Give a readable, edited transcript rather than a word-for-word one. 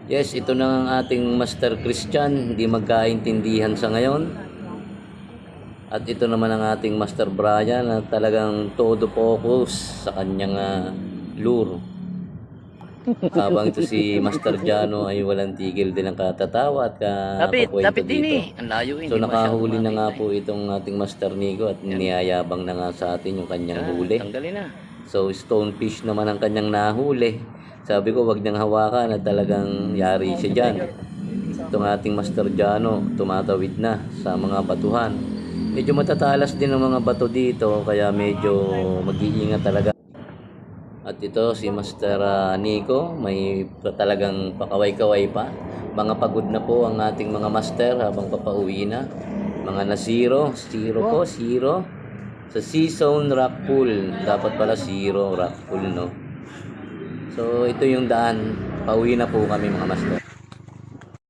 Yes, ito na ang ating Master Christian, hindi magkaintindihan sa ngayon. At ito naman ang ating Master Brian na talagang todo focus sa kanyang lure. Habang ito si Master Jano ay walang tigil din ang katatawa at kakukwento Lapit din dito. eh. Ang layo eh. So Hindi masyado nakahuli na nga makita po itong ating Master Nico at niyayabang na nga sa atin yung kanyang huli. Tanggalin na. So stonefish naman ang kanyang nahuli. Sabi ko wag niyang hawakan at talagang yari siya dyan. Itong ating Master Jano tumatawid na sa mga batuhan. Medyo matatalas din ang mga bato dito kaya medyo mag-iingat talaga. At ito si Master Nico, may talagang pakaway-kaway pa. Mga pagod na po ang ating mga master habang papauwi na. Mga na zero po, zero. Sa Seazone Rock Pool, dapat pala zero rock pool, no? So ito yung daan, pauwi na po kami mga master.